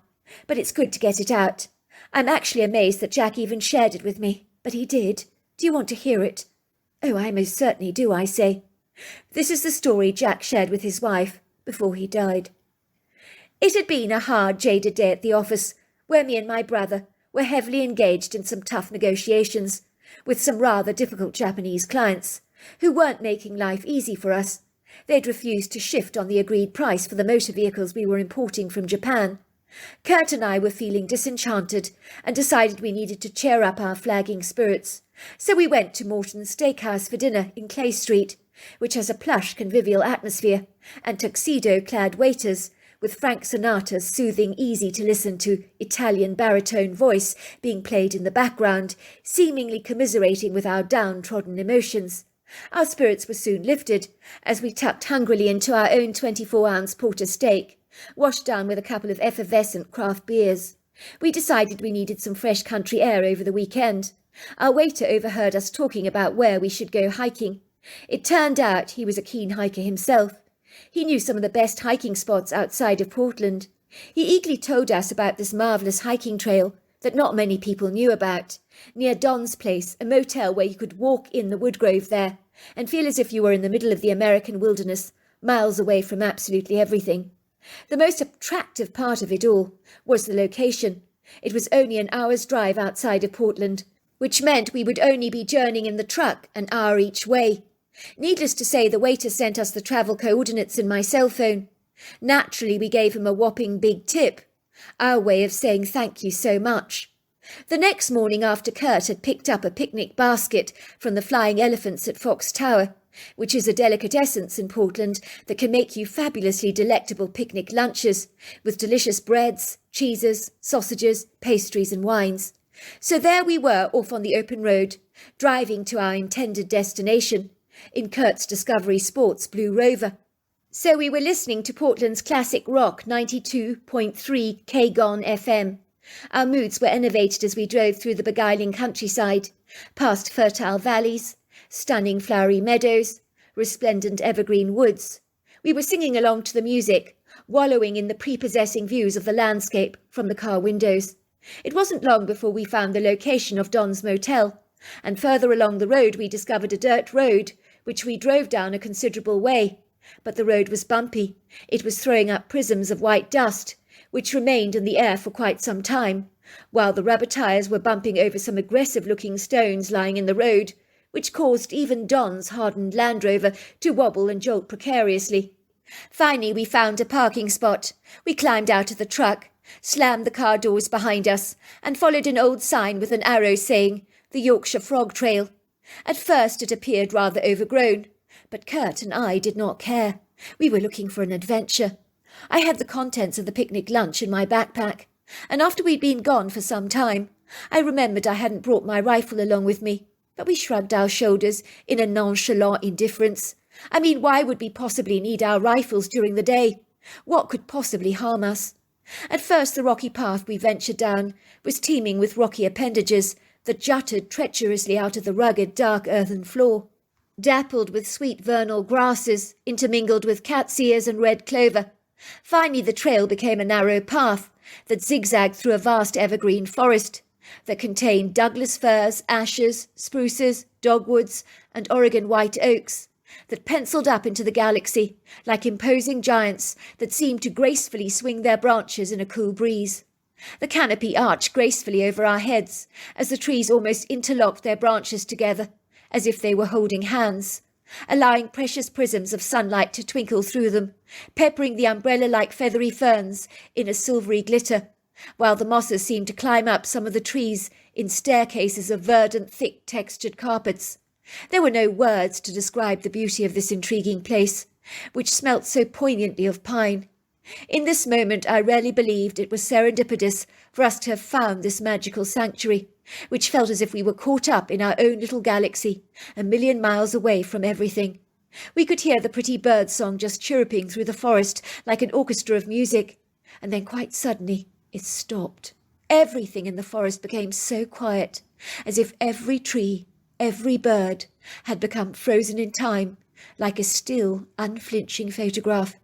[SPEAKER 1] but it's good to get it out. I'm actually amazed that Jack even shared it with me, but he did. Do you want to hear it? Oh, I most certainly do, I say. This is the story Jack shared with his wife before he died. It had been a hard, jaded day at the office, where me and my brother were heavily engaged in some tough negotiations with some rather difficult Japanese clients who weren't making life easy for us. They'd refused to shift on the agreed price for the motor vehicles we were importing from Japan. Kurt and I were feeling disenchanted and decided we needed to cheer up our flagging spirits. So we went to Morton's Steakhouse for dinner in Clay Street, which has a plush, convivial atmosphere, and tuxedo-clad waiters, with Frank Sinatra's soothing, easy-to-listen-to Italian baritone voice being played in the background, seemingly commiserating with our downtrodden emotions. Our spirits were soon lifted, as we tucked hungrily into our own 24-ounce porter steak, washed down with a couple of effervescent craft beers. We decided we needed some fresh country air over the weekend. Our waiter overheard us talking about where we should go hiking. It turned out he was a keen hiker himself. He knew some of the best hiking spots outside of Portland. He eagerly told us about this marvellous hiking trail that not many people knew about, near Don's Place, a motel where you could walk in the woodgrove there and feel as if you were in the middle of the American wilderness, miles away from absolutely everything. The most attractive part of it all was the location. It was only an hour's drive outside of Portland, which meant we would only be journeying in the truck an hour each way. Needless to say, the waiter sent us the travel coordinates in my cell phone. Naturally, we gave him a whopping big tip, our way of saying thank you so much. The next morning, after Kurt had picked up a picnic basket from the Flying Elephants at Fox Tower, which is a delicatessence in Portland that can make you fabulously delectable picnic lunches with delicious breads, cheeses, sausages, pastries and wines. So there we were off on the open road, driving to our intended destination, in Kurt's Discovery Sports Blue Rover. So we were listening to Portland's classic rock 92.3 KGON FM. Our moods were enervated as we drove through the beguiling countryside, past fertile valleys, stunning flowery meadows, resplendent evergreen woods. We were singing along to the music, wallowing in the prepossessing views of the landscape from the car windows. It wasn't long before we found the location of Don's Motel, and further along the road we discovered a dirt road, which we drove down a considerable way. But the road was bumpy. It was throwing up prisms of white dust, which remained in the air for quite some time, while the rubber tyres were bumping over some aggressive-looking stones lying in the road, which caused even Don's hardened Land Rover to wobble and jolt precariously. Finally, we found a parking spot. We climbed out of the truck, slammed the car doors behind us, and followed an old sign with an arrow saying, "The Yorkshire Frog Trail." At first it appeared rather overgrown, but Kurt and I did not care. We were looking for an adventure. I had the contents of the picnic lunch in my backpack, and after we'd been gone for some time, I remembered I hadn't brought my rifle along with me, but we shrugged our shoulders in a nonchalant indifference. I mean, why would we possibly need our rifles during the day? What could possibly harm us? At first the rocky path we ventured down was teeming with rocky appendages that jutted treacherously out of the rugged, dark earthen floor, dappled with sweet vernal grasses, intermingled with cat's ears and red clover. Finally the trail became a narrow path that zigzagged through a vast evergreen forest that contained Douglas firs, ashes, spruces, dogwoods, and Oregon white oaks, that penciled up into the galaxy like imposing giants that seemed to gracefully swing their branches in a cool breeze. The canopy arched gracefully over our heads as the trees almost interlocked their branches together, as if they were holding hands, allowing precious prisms of sunlight to twinkle through them, peppering the umbrella-like feathery ferns in a silvery glitter, while the mosses seemed to climb up some of the trees in staircases of verdant, thick-textured carpets. There were no words to describe the beauty of this intriguing place, which smelt so poignantly of pine. In this moment I rarely believed it was serendipitous for us to have found this magical sanctuary, which felt as if we were caught up in our own little galaxy, a million miles away from everything. We could hear the pretty bird song just chirruping through the forest like an orchestra of music, and then quite suddenly it stopped. Everything in the forest became so quiet, as if every tree, every bird, had become frozen in time, like a still, unflinching photograph.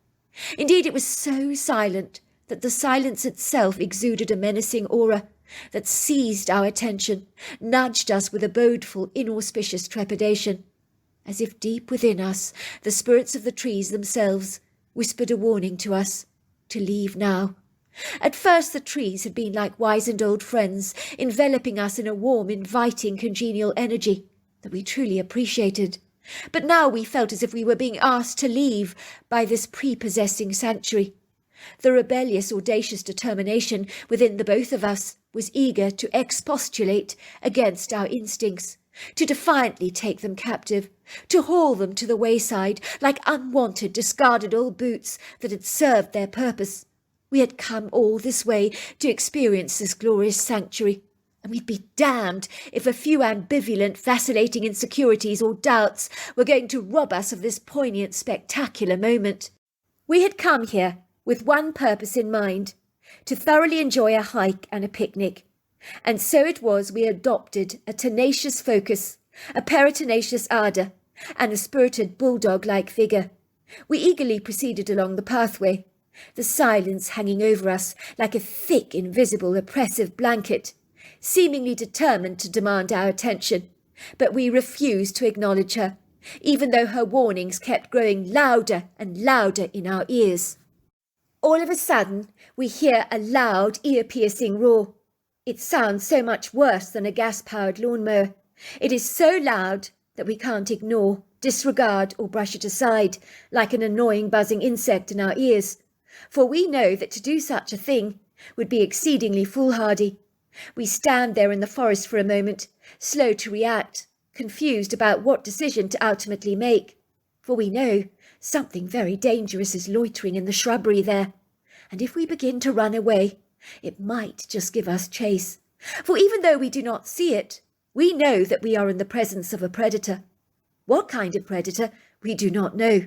[SPEAKER 1] Indeed, it was so silent that the silence itself exuded a menacing aura that seized our attention, nudged us with a bodeful, inauspicious trepidation, as if deep within us the spirits of the trees themselves whispered a warning to us to leave now. At first the trees had been like wizened old friends, enveloping us in a warm, inviting, congenial energy that we truly appreciated. But now we felt as if we were being asked to leave by this prepossessing sanctuary. The rebellious, audacious determination within the both of us was eager to expostulate against our instincts, to defiantly take them captive, to haul them to the wayside like unwanted, discarded old boots that had served their purpose. We had come all this way to experience this glorious sanctuary, and we'd be damned if a few ambivalent, vacillating insecurities or doubts were going to rob us of this poignant, spectacular moment. We had come here with one purpose in mind, to thoroughly enjoy a hike and a picnic, and so it was we adopted a tenacious focus, a pertinacious ardour, and a spirited bulldog-like vigour. We eagerly proceeded along the pathway, the silence hanging over us like a thick, invisible, oppressive blanket, seemingly determined to demand our attention, but we refused to acknowledge her, even though her warnings kept growing louder and louder in our ears. All of a sudden, we hear a loud, ear-piercing roar. It sounds so much worse than a gas-powered lawnmower. It is so loud that we can't ignore. disregard or brush it aside like an annoying buzzing insect in our ears, for we know that to do such a thing would be exceedingly foolhardy. We stand there in the forest for a moment, slow to react, confused about what decision to ultimately make, for we know something very dangerous is loitering in the shrubbery there, and if we begin to run away, it might just give us chase. For even though we do not see it, we know that we are in the presence of a predator. What kind of predator, we do not know.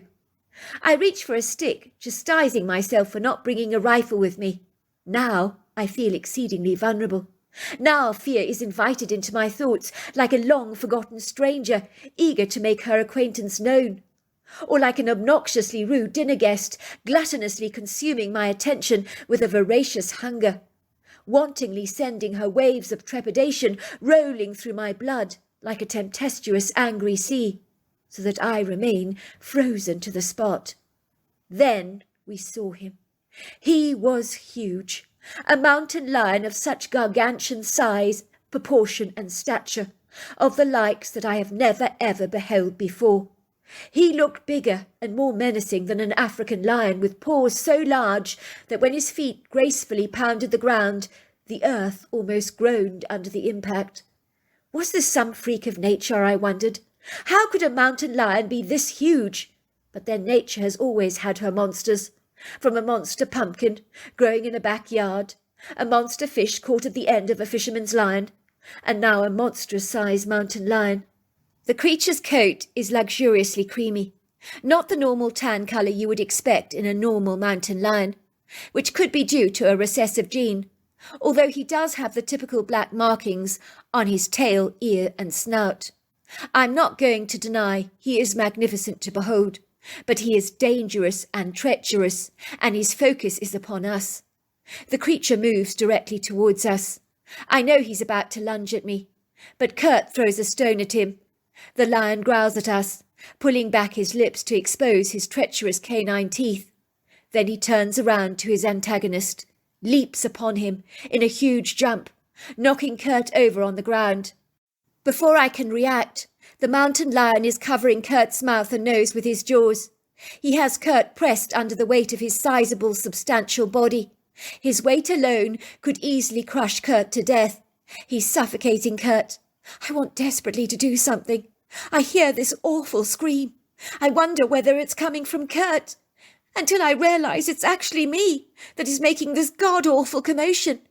[SPEAKER 1] I reach for a stick, chastising myself for not bringing a rifle with me. Now I feel exceedingly vulnerable. Now fear is invited into my thoughts like a long-forgotten stranger, eager to make her acquaintance known, or like an obnoxiously rude dinner guest, gluttonously consuming my attention with a voracious hunger, wantonly sending her waves of trepidation rolling through my blood like a tempestuous angry sea, so that I remain frozen to the spot. Then we saw him. He was huge, a mountain lion of such gargantuan size, proportion and stature, of the likes that I have never ever beheld before. He looked bigger and more menacing than an African lion, with paws so large that when his feet gracefully pounded the ground, the earth almost groaned under the impact. Was this some freak of nature, I wondered? How could a mountain lion be this huge? But then nature has always had her monsters, from a monster pumpkin growing in a backyard, a monster fish caught at the end of a fisherman's line, and now a monstrous-sized mountain lion. The creature's coat is luxuriously creamy, not the normal tan colour you would expect in a normal mountain lion, which could be due to a recessive gene, although he does have the typical black markings on his tail, ear and snout. I'm not going to deny he is magnificent to behold, but he is dangerous and treacherous, and his focus is upon us. The creature moves directly towards us. I know he's about to lunge at me, but Kurt throws a stone at him. The lion growls at us, pulling back his lips to expose his treacherous canine teeth. Then he turns around to his antagonist, leaps upon him in a huge jump, knocking Kurt over on the ground. Before I can react, the mountain lion is covering Kurt's mouth and nose with his jaws. He has Kurt pressed under the weight of his sizable, substantial body. His weight alone could easily crush Kurt to death. He's suffocating Kurt. I want desperately to do something. I hear this awful scream. I wonder whether it's coming from Kurt, until I realise it's actually me that is making this god-awful commotion.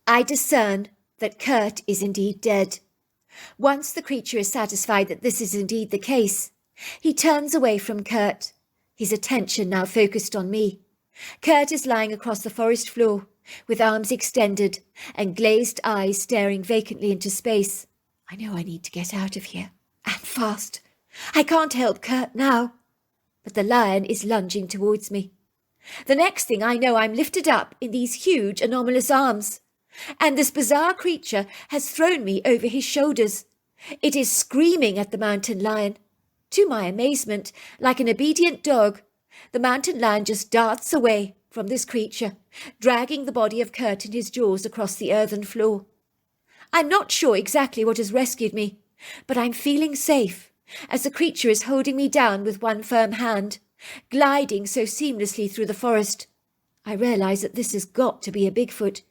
[SPEAKER 1] I discern that Kurt is indeed dead. Once the creature is satisfied that this is indeed the case, he turns away from Kurt, his attention now focused on me. Kurt is lying across the forest floor, with arms extended and glazed eyes staring vacantly into space. I know I need to get out of here, and fast. I can't help Kurt now. But the lion is lunging towards me. The next thing I know, I'm lifted up in these huge, anomalous arms, and this bizarre creature has thrown me over his shoulders. It is screaming at the mountain lion. To my amazement, like an obedient dog, the mountain lion just darts away from this creature, dragging the body of Kurt in his jaws across the earthen floor. I'm not sure exactly what has rescued me, but I'm feeling safe, as the creature is holding me down with one firm hand, gliding so seamlessly through the forest. I realise that this has got to be a Bigfoot.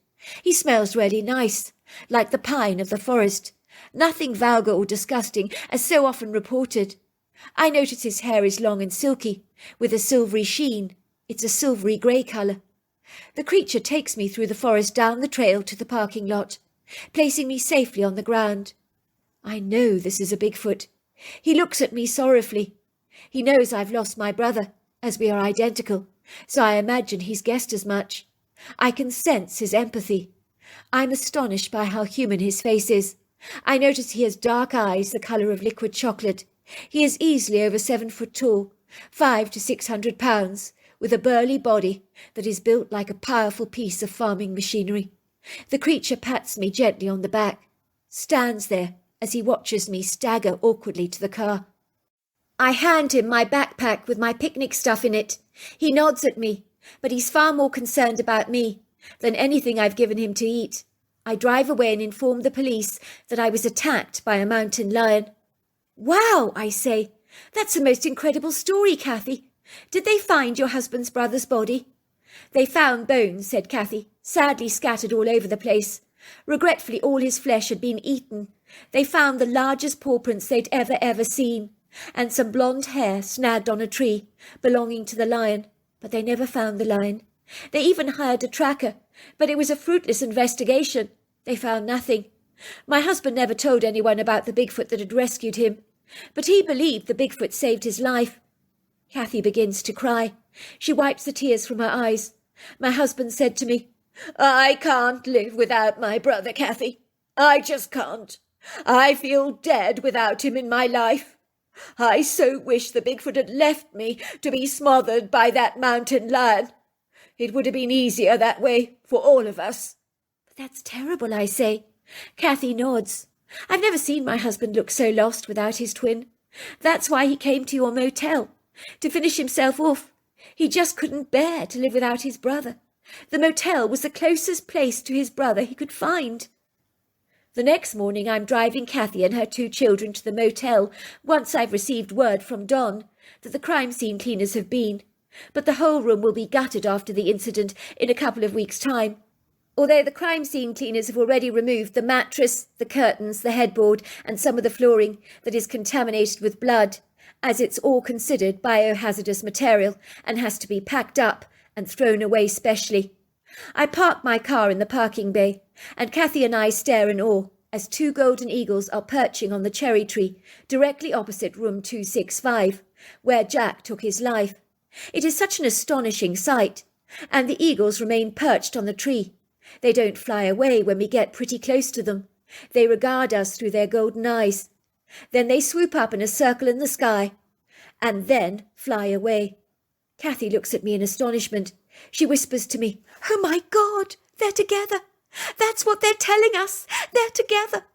[SPEAKER 1] He smells really nice, like the pine of the forest. Nothing vulgar or disgusting, as so often reported. I notice his hair is long and silky, with a silvery sheen. It's a silvery grey colour. The creature takes me through the forest down the trail to the parking lot, placing me safely on the ground. I know this is a Bigfoot. He looks at me sorrowfully. He knows I've lost my brother, as we are identical, so I imagine he's guessed as much. I can sense his empathy. I'm astonished by how human his face is. I notice he has dark eyes the colour of liquid chocolate. He is easily over 7 foot tall, 500 to 600 pounds, with a burly body that is built like a powerful piece of farming machinery. The creature pats me gently on the back, stands there as he watches me stagger awkwardly to the car. I hand him my backpack with my picnic stuff in it. He nods at me, but he's far more concerned about me than anything I've given him to eat. I drive away and inform the police that I was attacked by a mountain lion. Wow, I say, That's the most incredible story, Kathy. Did they find your husband's brother's body? They found bones, said Kathy, sadly scattered all over the place. Regretfully, all his flesh had been eaten. They found the largest paw prints they'd ever seen, and some blonde hair snagged on a tree, belonging to the lion, but they never found the lion. They even hired a tracker, but it was a fruitless investigation. They found nothing. My husband never told anyone about the Bigfoot that had rescued him, but he believed the Bigfoot saved his life. Kathy begins to cry. She wipes the tears from her eyes. My husband said to me, "I can't live without my brother, Kathy. I just can't. I feel dead without him in my life. I so wish the Bigfoot had left me to be smothered by that mountain lion. It would have been easier that way for all of us." "But that's terrible," I say. Kathy nods. "I've never seen my husband look so lost without his twin. That's why he came to your motel, to finish himself off. He just couldn't bear to live without his brother. The motel was the closest place to his brother he could find." The next morning I'm driving Kathy and her 2 children to the motel once I've received word from Don that the crime scene cleaners have been, but the whole room will be gutted after the incident in a couple of weeks' time. Although the crime scene cleaners have already removed the mattress, the curtains, the headboard and some of the flooring that is contaminated with blood, as it's all considered biohazardous material and has to be packed up and thrown away specially. I park my car in the parking bay, and Kathy and I stare in awe as 2 golden eagles are perching on the cherry tree directly opposite room 265, where Jack took his life. It is such an astonishing sight, and the eagles remain perched on the tree. They don't fly away when we get pretty close to them. They regard us through their golden eyes. Then they swoop up in a circle in the sky, and then fly away. Kathy looks at me in astonishment. She whispers to me, "Oh my God, they're together. That's what they're telling us. They're together.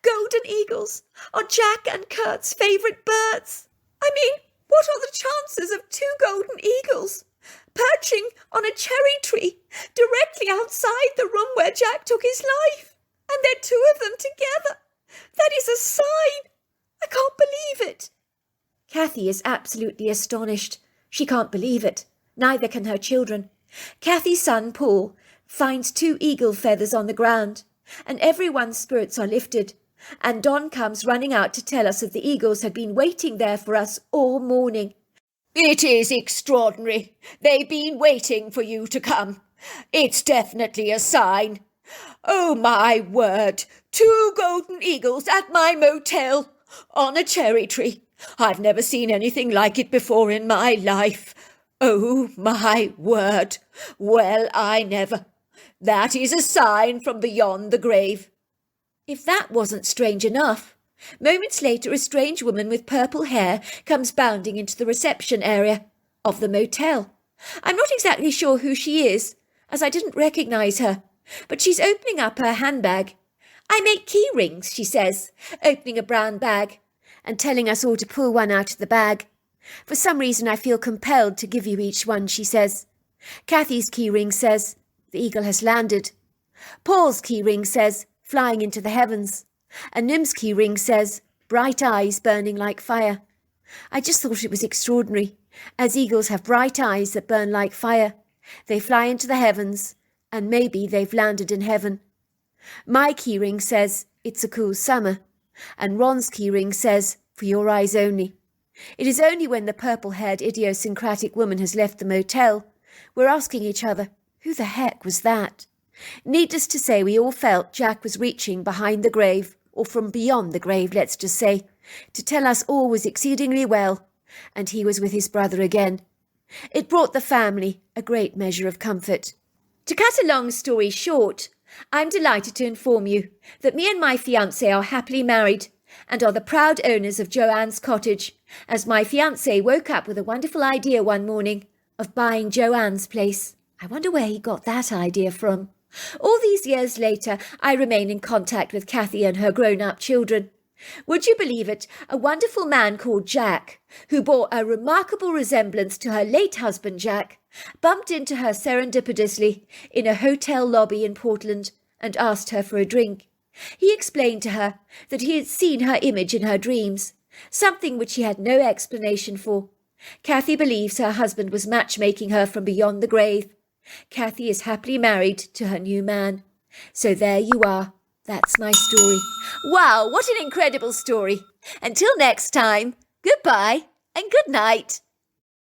[SPEAKER 1] Golden eagles are Jack and Kurt's favourite birds. I mean, what are the chances of 2 golden eagles perching on a cherry tree directly outside the room where Jack took his life? And they're 2 of them together. That is a sign. I can't believe it." Kathy is absolutely astonished. She can't believe it. Neither can her children. Kathy's son, Paul, finds 2 eagle feathers on the ground, and everyone's spirits are lifted. And Don comes running out to tell us that the eagles had been waiting there for us all morning. "It is extraordinary. They've been waiting for you to come. It's definitely a sign. Oh, my word. 2 golden eagles at my motel on a cherry tree. I've never seen anything like it before in my life. Oh, my word. Well, I never. That is a sign from beyond the grave." If that wasn't strange enough, moments later a strange woman with purple hair comes bounding into the reception area of the motel. I'm not exactly sure who she is, as I didn't recognise her, but she's opening up her handbag. "I make key rings," she says, opening a brown bag and telling us all to pull one out of the bag. "For some reason I feel compelled to give you each one," she says. Kathy's key ring says, "The eagle has landed." Paul's key ring says, "Flying into the heavens." And Nim's key ring says, "Bright eyes burning like fire." I just thought it was extraordinary, as eagles have bright eyes that burn like fire. They fly into the heavens, and maybe they've landed in heaven. My key ring says, "It's a cool summer." And Ron's key ring says, "For your eyes only." It is only when the purple-haired idiosyncratic woman has left the motel we're asking each other, who the heck was that? Needless to say, we all felt Jack was reaching behind the grave, or from beyond the grave, let's just say, to tell us all was exceedingly well, and he was with his brother again. It brought the family a great measure of comfort. To cut a long story short, I'm delighted to inform you that me and my fiancé are happily married and are the proud owners of Joanne's cottage, as my fiancé woke up with a wonderful idea one morning of buying Joanne's place. I wonder where he got that idea from. All these years later, I remain in contact with Kathy and her grown-up children. Would you believe it? A wonderful man called Jack, who bore a remarkable resemblance to her late husband Jack, bumped into her serendipitously in a hotel lobby in Portland and asked her for a drink. He explained to her that he had seen her image in her dreams, something which he had no explanation for. Kathy believes her husband was matchmaking her from beyond the grave. Kathy is happily married to her new man. So there you are. That's my story. Wow, what an incredible story. Until next time, goodbye and good night.